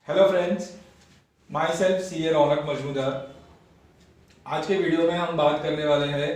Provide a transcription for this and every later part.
Hello friends, my self सी ए रौनक मजमूदार। आज के video में हम बात करने वाले हैं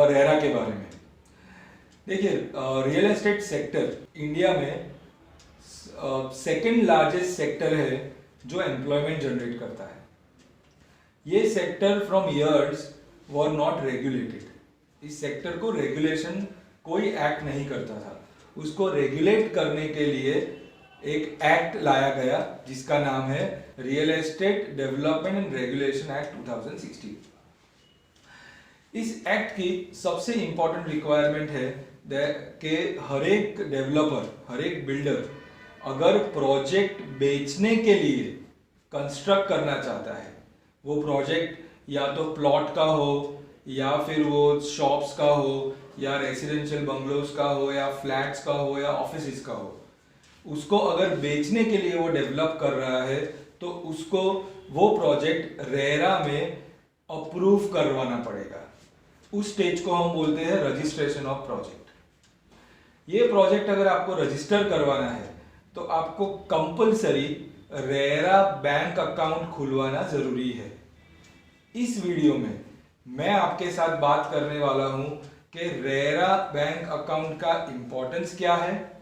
रेरा के बारे में। देखिए, रियल एस्टेट सेक्टर इंडिया में सेकंड लार्जेस्ट सेक्टर है जो एम्प्लॉयमेंट जनरेट करता है। ये sector from years were not regulated. इस सेक्टर को रेगुलेशन कोई एक्ट नहीं करता था। उसको रेगुलेट करने के लिए एक एक्ट लाया गया जिसका नाम है real estate development and regulation act 2016। इस एक्ट की सबसे इंपॉर्टेंट रिक्वायरमेंट है कि हर एक डेवलपर, हर एक बिल्डर अगर प्रोजेक्ट बेचने के लिए कंस्ट्रक्ट करना चाहता है, वो प्रोजेक्ट या तो प्लॉट का हो या फिर वो शॉप्स का हो या रेसिडेंशियल बंगलोज का हो या फ्लैट्स का हो या ऑफिस का हो, उसको अगर बेचने के लिए वो डेवलप कर रहा है तो उसको वो प्रोजेक्ट रेरा में अप्रूव करवाना पड़ेगा। उस स्टेज को हम बोलते हैं रजिस्ट्रेशन ऑफ प्रोजेक्ट। ये प्रोजेक्ट अगर आपको रजिस्टर करवाना है तो आपको कंपलसरी रेरा बैंक अकाउंट खुलवाना जरूरी है। इस वीडियो में मैं आपके साथ बात करने वाला हूं कि रेरा बैंक अकाउंट का इंपॉर्टेंस क्या है,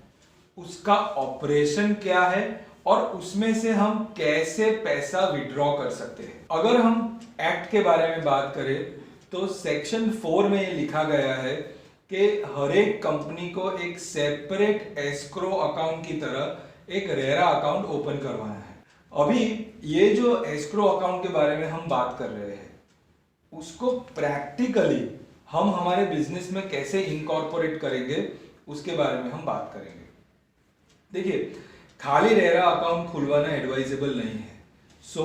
उसका ऑपरेशन क्या है और उसमें से हम कैसे पैसा विड्रॉ कर सकते हैं। अगर हम एक्ट के बारे में बात करें तो सेक्शन 4 में ये लिखा गया है कि हर एक कंपनी को एक सेपरेट एस्क्रो अकाउंट की तरह एक रेरा अकाउंट ओपन करवाना है। अभी ये जो एस्क्रो अकाउंट के बारे में हम बात कर रहे हैं, उसको प्रैक्टिकली हम हमारे बिजनेस में कैसे इनकॉर्पोरेट करेंगे उसके बारे में हम बात करेंगे। देखिए, खाली रेरा अकाउंट खुलवाना एडवाइजेबल नहीं है। सो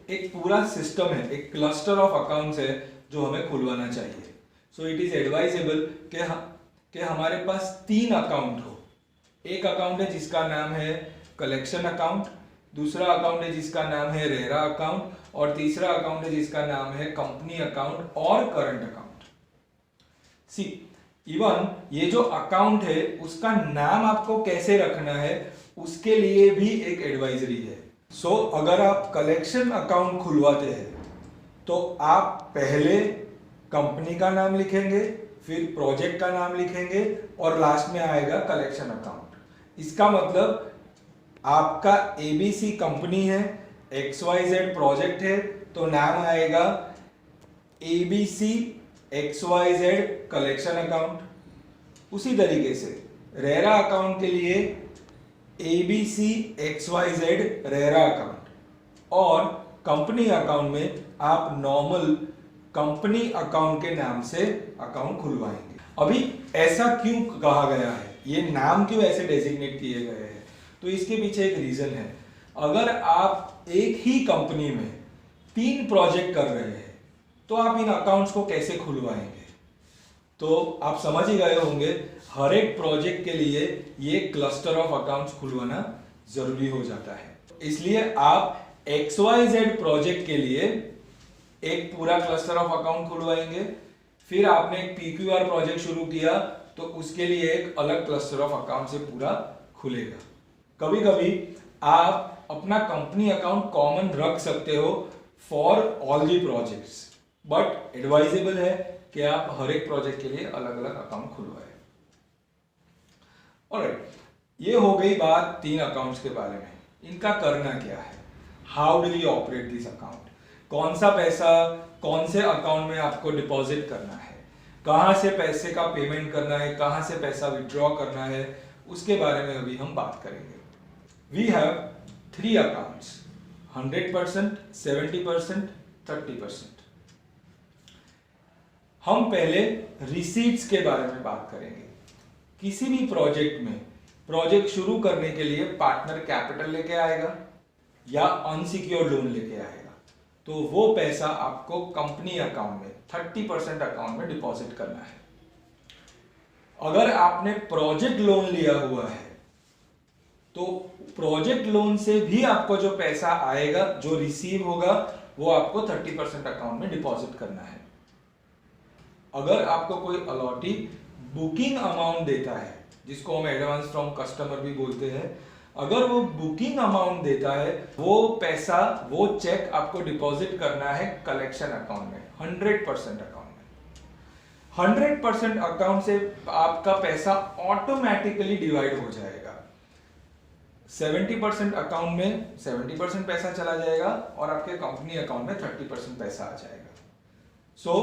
एक पूरा सिस्टम है, एक क्लस्टर ऑफ अकाउंट्स है जो हमें खुलवाना चाहिए। सो इट इज एडवाइजेबल कि हमारे पास 3 अकाउंट हो। एक अकाउंट है जिसका नाम है कलेक्शन अकाउंट, दूसरा अकाउंट है जिसका नाम है रेरा अकाउंट और तीसरा अकाउंट है जिसका नाम है कंपनी अकाउंट और करंट अकाउंट। सी इवन ये जो अकाउंट है उसका नाम आपको कैसे रखना है उसके लिए भी एक एडवाइजरी है। सो अगर आप कलेक्शन अकाउंट खुलवाते हैं तो आप पहले कंपनी का नाम लिखेंगे, फिर प्रोजेक्ट का नाम लिखेंगे और लास्ट में आएगा कलेक्शन अकाउंट। इसका मतलब आपका एबीसी कंपनी है, XYZ प्रोजेक्ट है तो नाम आएगा एबीसी XYZ कलेक्शन अकाउंट। उसी तरीके से रेरा अकाउंट के लिए ABC XYZ रेरा अकाउंट और कंपनी अकाउंट में आप नॉर्मल कंपनी अकाउंट के नाम से अकाउंट खुलवाएंगे। अभी ऐसा क्यों कहा गया है, ये नाम क्यों ऐसे डेजिग्नेट किए गए हैं, तो इसके पीछे एक रीजन है। अगर आप एक ही कंपनी में 3 प्रोजेक्ट कर रहे हैं तो आप इन अकाउंट्स को कैसे खुलवाएंगे, तो आप समझ ही गए होंगे हर एक प्रोजेक्ट के लिए ये क्लस्टर ऑफ अकाउंट्स खुलवाना जरूरी हो जाता है। इसलिए आप XYZ प्रोजेक्ट के लिए एक पूरा क्लस्टर ऑफ अकाउंट खुलवाएंगे, फिर आपने एक PQR प्रोजेक्ट शुरू किया तो उसके लिए एक अलग क्लस्टर ऑफ अकाउंट से पूरा खुलेगा। कभी कभी आप अपना कंपनी अकाउंट कॉमन रख सकते हो for all the projects, but advisable है कि आप हर एक प्रोजेक्ट के लिए अलग अलग अकाउंट खुलवाएं। ऑलराइट, ये हो गई बात 3 अकाउंट्स के बारे में। इनका करना क्या है, how do we operate this account, कौन सा पैसा कौन से अकाउंट में आपको डिपॉजिट करना है, कहां से पैसे का पेमेंट करना है, कहां से पैसा विड्रॉ करना है, उसके बारे में अभी हम बात करेंगे। We have 3 accounts, 100%, 70%, 30%। हम पहले रिसीट्स के बारे में बात करेंगे। किसी भी प्रोजेक्ट में प्रोजेक्ट शुरू करने के लिए पार्टनर कैपिटल लेके आएगा या अनसिक्योर्ड लोन लेके आएगा, तो वो पैसा आपको कंपनी अकाउंट में 30% अकाउंट में डिपॉजिट करना है। अगर आपने प्रोजेक्ट लोन लिया हुआ है तो प्रोजेक्ट लोन से भी आपको जो पैसा आएगा, जो रिसीव होगा, वो आपको 30% अकाउंट में डिपॉजिट करना है। अगर आपको कोई अलॉटी बुकिंग अमाउंट देता है, जिसको हम एडवांस फ्रॉम कस्टमर भी बोलते हैं, अगर वो बुकिंग अमाउंट देता है, वो पैसा, वो चेक आपको डिपॉजिट करना है कलेक्शन अकाउंट में, 100% अकाउंट में। 100% अकाउंट से आपका पैसा ऑटोमेटिकली डिवाइड हो जाएगा। 70% अकाउंट में 70% पैसा चला जाएगा और आपके कंपनी अकाउंट में 30% पैसा आ जाएगा। सो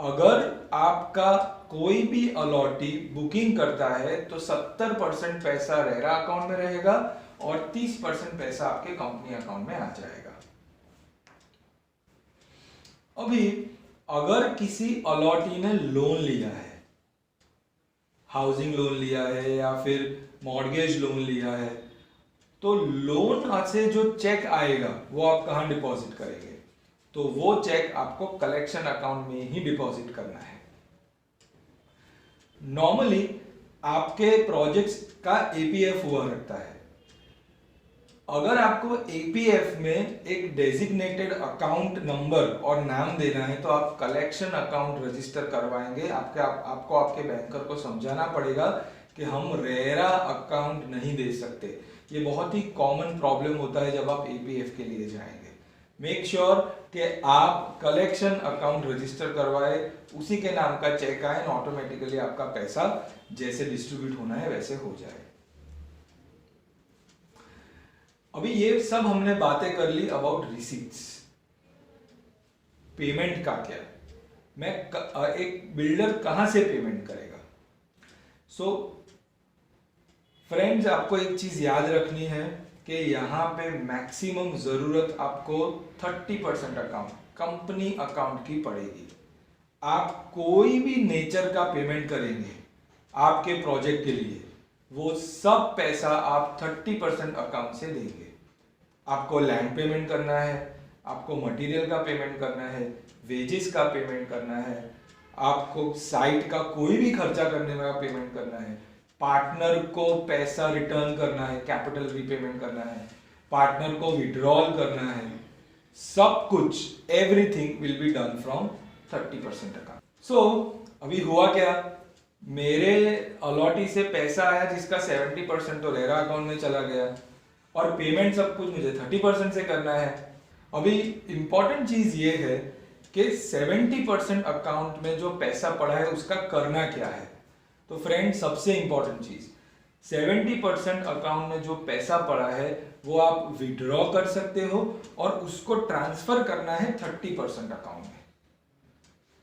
अगर आपका कोई भी अलॉटी बुकिंग करता है तो 70% पैसा रेरा अकाउंट में रहेगा और 30% पैसा आपके कंपनी अकाउंट में आ जाएगा। अभी अगर किसी अलॉटी ने लोन लिया है, हाउसिंग लोन लिया है या फिर मॉर्गेज लोन लिया है, तो लोन से जो चेक आएगा वो आप कहां डिपॉजिट करेंगे? तो वो चेक आपको कलेक्शन अकाउंट में ही डिपॉजिट करना है। नॉर्मली आपके प्रोजेक्ट्स का एपीएफ हुआ रखता है। अगर आपको एपीएफ में एक डेजिग्नेटेड अकाउंट नंबर और नाम देना है तो आप कलेक्शन अकाउंट रजिस्टर करवाएंगे। आपको आपके बैंकर को समझाना पड़ेगा कि हम रेरा अकाउंट नहीं दे सकते। ये बहुत ही कॉमन प्रॉब्लम होता है जब आप एपीएफ के लिए जाएंगे। मेक श्योर कि आप कलेक्शन अकाउंट रजिस्टर करवाए, उसी के नाम का चेक आए, ऑटोमेटिकली आपका पैसा जैसे डिस्ट्रीब्यूट होना है वैसे हो जाए। अभी ये सब हमने बातें कर ली अबाउट रिसीट्स। पेमेंट का क्या, एक बिल्डर कहां से पेमेंट करेगा? सो फ्रेंड्स, आपको एक चीज याद रखनी है कि यहाँ पे मैक्सिमम जरूरत आपको 30% अकाउंट, कंपनी अकाउंट की पड़ेगी। आप कोई भी नेचर का पेमेंट करेंगे आपके प्रोजेक्ट के लिए, वो सब पैसा आप 30% अकाउंट से देंगे। आपको लैंड पेमेंट करना है, आपको मटेरियल का पेमेंट करना है, वेजेस का पेमेंट करना है, आपको साइट का कोई भी खर्चा करने का पेमेंट करना है, पार्टनर को पैसा रिटर्न करना है, कैपिटल रीपेमेंट करना है, पार्टनर को विड्रॉल करना है, सब कुछ everything will be done from 30% account. So अभी हुआ क्या, मेरे अलॉटी से पैसा आया जिसका 70% तो रेरा अकाउंट में चला गया और पेमेंट सब कुछ मुझे 30% से करना है। अभी इंपॉर्टेंट चीज ये है कि 70% अकाउंट में जो पैसा पड़ा है उसका करना क्या है। तो फ्रेंड, सबसे इंपॉर्टेंट चीज, 70% अकाउंट में जो पैसा पड़ा है वो आप विड्रॉ कर सकते हो और उसको ट्रांसफर करना है 30% अकाउंट में।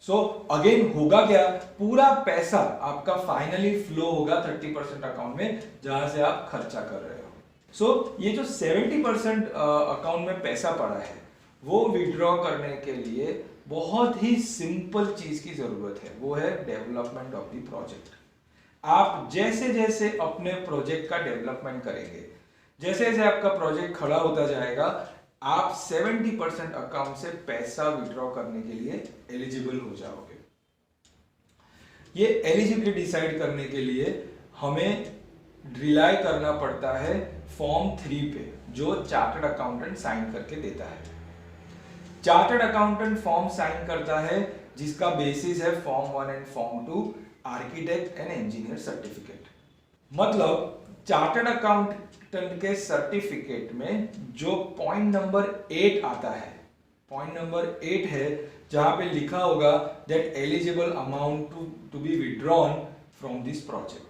सो अगेन होगा क्या, पूरा पैसा आपका फाइनली फ्लो होगा 30% अकाउंट में जहां से आप खर्चा कर रहे हो। सो ये जो 70% अकाउंट में पैसा पड़ा है वो विड्रॉ करने के लिए बहुत ही सिंपल चीज की जरूरत है, वो है डेवलपमेंट ऑफ द प्रोजेक्ट। आप जैसे जैसे अपने प्रोजेक्ट का डेवलपमेंट करेंगे, जैसे जैसे आपका प्रोजेक्ट खड़ा होता जाएगा, आप 70% अकाउंट से पैसा विड्रॉ करने के लिए एलिजिबल हो जाओगे। ये एलिजिबिलिटी डिसाइड करने के लिए हमें रिलाई करना पड़ता है फॉर्म 3 पे, जो चार्टर्ड अकाउंटेंट साइन करके देता है। चार्टर्ड अकाउंटेंट फॉर्म साइन करता है जिसका बेसिस है form 1 and form 2 architect and engineer certificate. मतलब चार्टर्ड अकाउंटेंट के सर्टिफिकेट में जो पॉइंट नंबर 8 आता है, पॉइंट नंबर 8 है जहां पे लिखा होगा that eligible amount to be withdrawn from this project.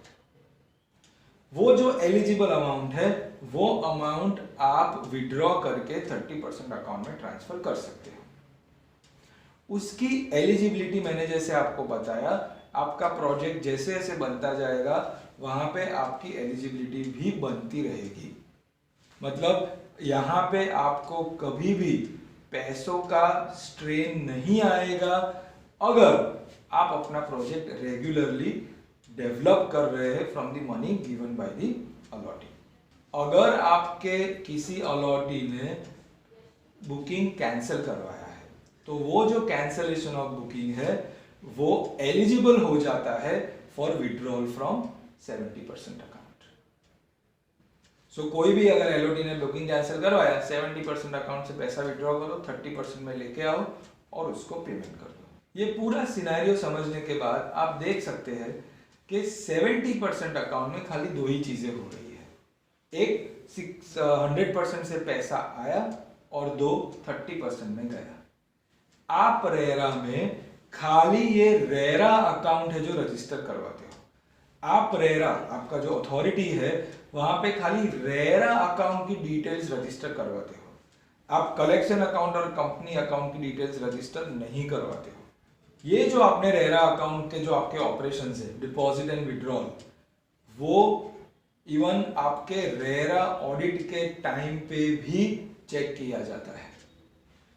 वो जो एलिजिबल अमाउंट है वो अमाउंट आप विड्रॉ करके 30% अकाउंट में ट्रांसफर कर सकते हो। उसकी एलिजिबिलिटी मैंने जैसे आपको बताया, आपका प्रोजेक्ट जैसे जैसे बनता जाएगा वहां पे आपकी एलिजिबिलिटी भी बनती रहेगी। मतलब यहाँ पे आपको कभी भी पैसों का स्ट्रेन नहीं आएगा अगर आप अपना प्रोजेक्ट रेगुलरली डेवलप कर रहे हैं from the money given by the allottee. अगर आपके किसी अलॉटी ने बुकिंग कैंसिल करवाया है तो वो जो कैंसलेशन ऑफ बुकिंग है वो एलिजिबल हो जाता है फॉर विड्रॉल फ्रॉम 70% अकाउंट। सो कोई भी अगर एलओटी ने बुकिंग कैंसिल करवाया, 70% अकाउंट से पैसा विड्रॉ करो, 30% में लेके आओ और उसको पेमेंट कर दो। ये पूरा सिनेरियो समझने के बाद आप देख सकते हैं कि 70% अकाउंट में खाली दो ही चीजें हो रही है। एक 100% से पैसा आया और 30% में गया। आप रेरा में खाली ये रेरा अकाउंट है जो रजिस्टर करवाते हो। आप रेरा, आपका जो अथॉरिटी है वहां पे खाली रेरा अकाउंट की डिटेल्स रजिस्टर करवाते हो। आप कलेक्शन अकाउंट और कंपनी अकाउंट की डिटेल्स रजिस्टर नहीं करवाते हो। ये जो आपने रेरा अकाउंट के जो आपके ऑपरेशंस है, डिपॉजिट एंड विड्रॉल, वो इवन आपके रेरा ऑडिट के टाइम पे भी चेक किया जाता है।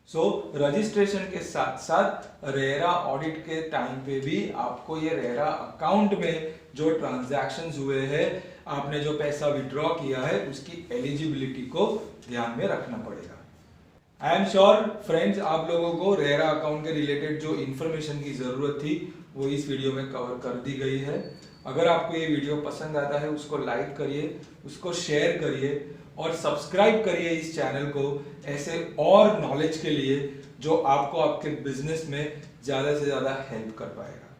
सो रजिस्ट्रेशन के साथ साथ रेरा ऑडिट के टाइम पे भी आपको ये रेरा अकाउंट में जो ट्रांजैक्शंस हुए हैं, आपने जो पैसा विड्रॉ किया है, उसकी एलिजिबिलिटी को ध्यान में रखना पड़ेगा। आई एम श्योर फ्रेंड्स, आप लोगों को रेरा अकाउंट के रिलेटेड जो इन्फॉर्मेशन की ज़रूरत थी वो इस वीडियो में कवर कर दी गई है। अगर आपको ये वीडियो पसंद आता है उसको लाइक करिए, उसको शेयर करिए और सब्सक्राइब करिए इस चैनल को ऐसे और नॉलेज के लिए जो आपको आपके बिजनेस में ज़्यादा से ज़्यादा हेल्प कर पाएगा।